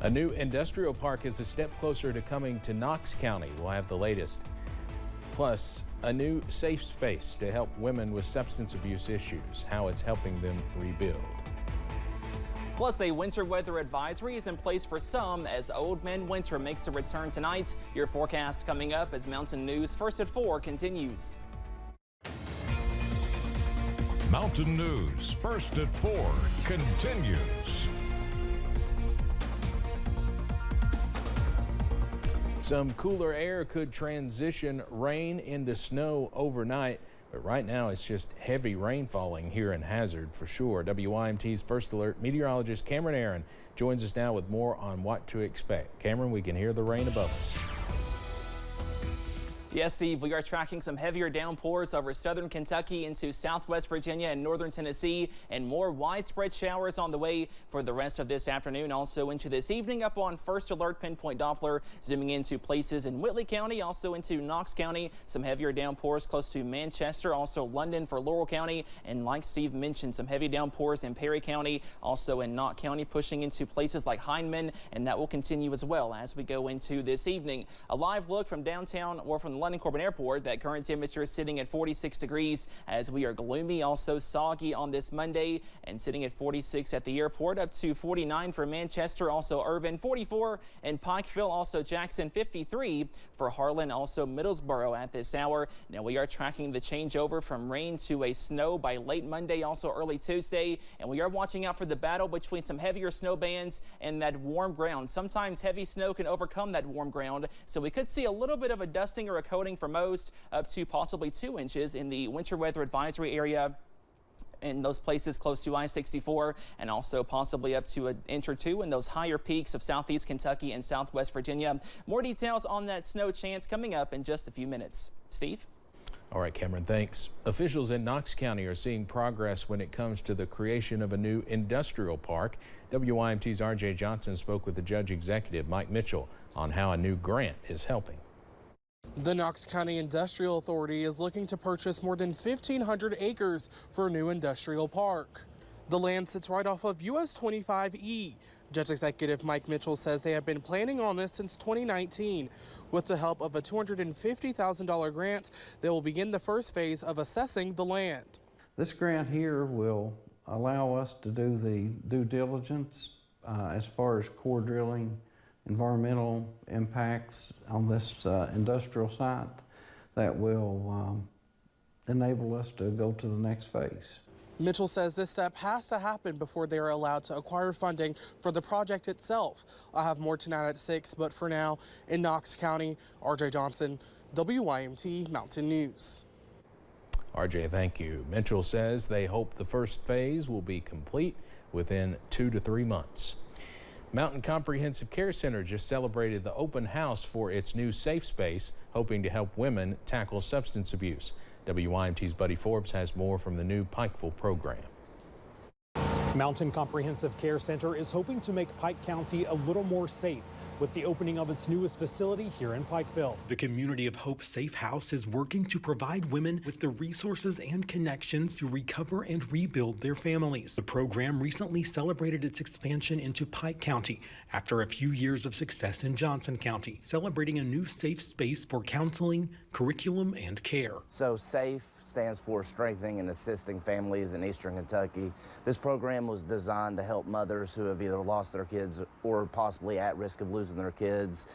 A new industrial park is a step closer to coming to Knox County. We'll have the latest. Plus, a new safe space to help women with substance abuse issues, how it's helping them rebuild. Plus, a winter weather advisory is in place for some as Old Man Winter makes a return tonight. Your forecast coming up as Mountain News First at 4 continues. Mountain News First at 4 continues. Some cooler air could transition rain into snow overnight, but right now it's just heavy rain falling here in Hazard for sure. WYMT's First Alert meteorologist Cameron Aaron joins us now with more on what to expect. Cameron, we can hear the rain above us. Yes, Steve, we are tracking some heavier downpours over southern Kentucky into southwest Virginia and northern Tennessee, and more widespread showers on the way for the rest of this afternoon, also into this evening. Up on First Alert Pinpoint Doppler, zooming into places in Whitley County, also into Knox County. Some heavier downpours close to Manchester, also London for Laurel County, and like Steve mentioned, some heavy downpours in Perry County, also in Knott County, pushing into places like Hindman, and that will continue as well as we go into this evening. A live look from downtown or from the London Corbin Airport. That current temperature is sitting at 46 degrees as we are gloomy, also soggy on this Monday, and sitting at 46 at the airport, up to 49 for Manchester, also Irvin, 44 in Pikeville, also Jackson, 53 for Harlan, also Middlesboro at this hour. Now we are tracking the changeover from rain to a snow by late Monday, also early Tuesday, and we are watching out for the battle between some heavier snow bands and that warm ground. Sometimes heavy snow can overcome that warm ground, so we could see a little bit of a dusting or a coating for most, up to possibly 2 inches in the winter weather advisory area in those places close to I-64, and also possibly up to 1 inch or 2 in those higher peaks of southeast Kentucky and southwest Virginia. More details on that snow chance coming up in just a few minutes. Steve? All right, Cameron, thanks. Officials in Knox County are seeing progress when it comes to the creation of a new industrial park. WYMT's RJ Johnson spoke with the judge executive, Mike Mitchell, on how a new grant is helping. The Knox County Industrial Authority is looking to purchase more than 1,500 acres for a new industrial park. The land sits right off of US 25E. Judge Executive Mike Mitchell says they have been planning on this since 2019. With the help of a $250,000 grant, they will begin the first phase of assessing the land. This grant here will allow us to do the due diligence as far as core drilling, environmental impacts on this industrial site that will enable us to go to the next phase. Mitchell says this step has to happen before they are allowed to acquire funding for the project itself. I'll have more tonight at 6, but for now, in Knox County, RJ Johnson, WYMT Mountain News. RJ, thank you. Mitchell says they hope the first phase will be complete within 2 to 3 months. Mountain Comprehensive Care Center just celebrated the open house for its new safe space, hoping to help women tackle substance abuse. WYMT's Buddy Forbes has more from the new Pikeville program. Mountain Comprehensive Care Center is hoping to make Pike County a little more safe with the opening of its newest facility here in Pikeville. The Community of Hope Safe House is working to provide women with the resources and connections to recover and rebuild their families. The program recently celebrated its expansion into Pike County after a few years of success in Johnson County, celebrating a new safe space for counseling, curriculum, and care. So SAFE stands for Strengthening and Assisting Families in Eastern Kentucky. This program was designed to help mothers who have either lost their kids or possibly at risk of losing their kids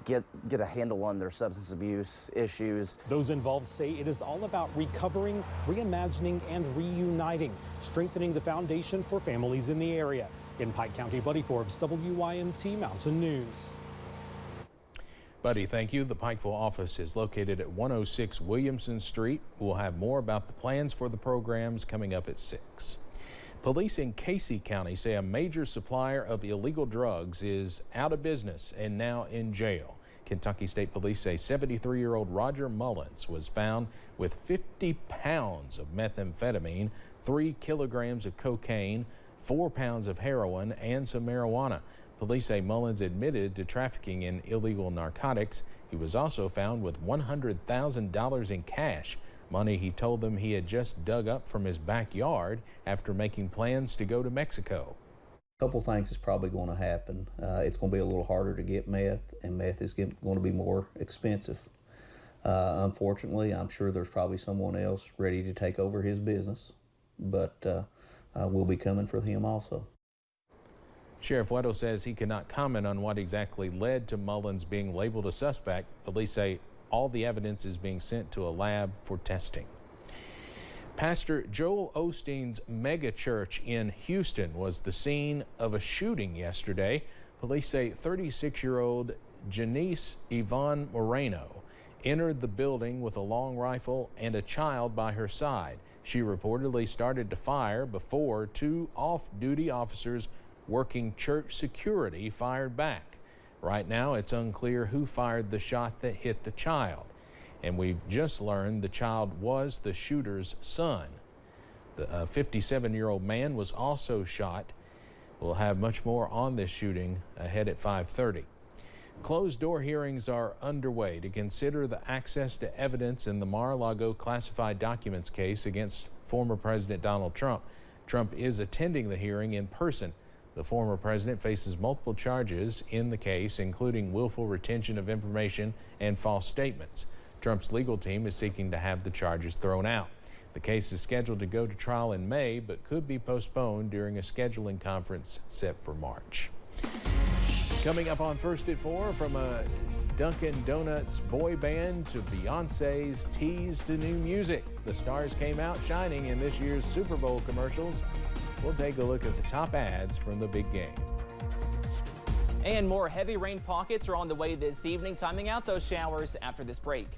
get a handle on their substance abuse issues. Those involved say it is all about recovering, reimagining, and reuniting, strengthening the foundation for families in the area. In Pike County, Buddy Forbes, WYMT Mountain News. Buddy, thank you. The Pikeville office is located at 106 Williamson Street. We'll have more about the plans for the programs coming up at 6. Police in Casey County say a major supplier of illegal drugs is out of business and now in jail. Kentucky State Police say 73-year-old Roger Mullins was found with 50 pounds of methamphetamine, 3 kilograms of cocaine, 4 pounds of heroin, and some marijuana. Police say Mullins admitted to trafficking in illegal narcotics. He was also found with $100,000 in cash, money he told them he had just dug up from his backyard after making plans to go to Mexico. A couple things is probably going to happen. It's going to be a little harder to get meth, and meth is going to be more expensive. Unfortunately, I'm sure there's probably someone else ready to take over his business, but we'll be coming for him also. Sheriff Weddle says he cannot comment on what exactly led to Mullins being labeled a suspect. Police say all the evidence is being sent to a lab for testing. Pastor Joel Osteen's mega church in Houston was the scene of a shooting yesterday. Police say 36-year-old Janice Yvonne Moreno entered the building with a long rifle and a child by her side. She reportedly started to fire before two off-duty officers working church security fired back. Right now, it's unclear who fired the shot that hit the child. And we've just learned the child was the shooter's son. The 57-year-old man was also shot. We'll have much more on this shooting ahead at 5:30. Closed-door hearings are underway to consider the access to evidence in the Mar-a-Lago classified documents case against former President Donald Trump. Trump is attending the hearing in person. The former president faces multiple charges in the case, including willful retention of information and false statements. Trump's legal team is seeking to have the charges thrown out. The case is scheduled to go to trial in May, but could be postponed during a scheduling conference set for March. Coming up on First at 4, from a Dunkin' Donuts boy band to Beyonce's tease to new music, the stars came out shining in this year's Super Bowl commercials. We'll take a look at the top ads from the big game. And more heavy rain pockets are on the way this evening, timing out those showers after this break.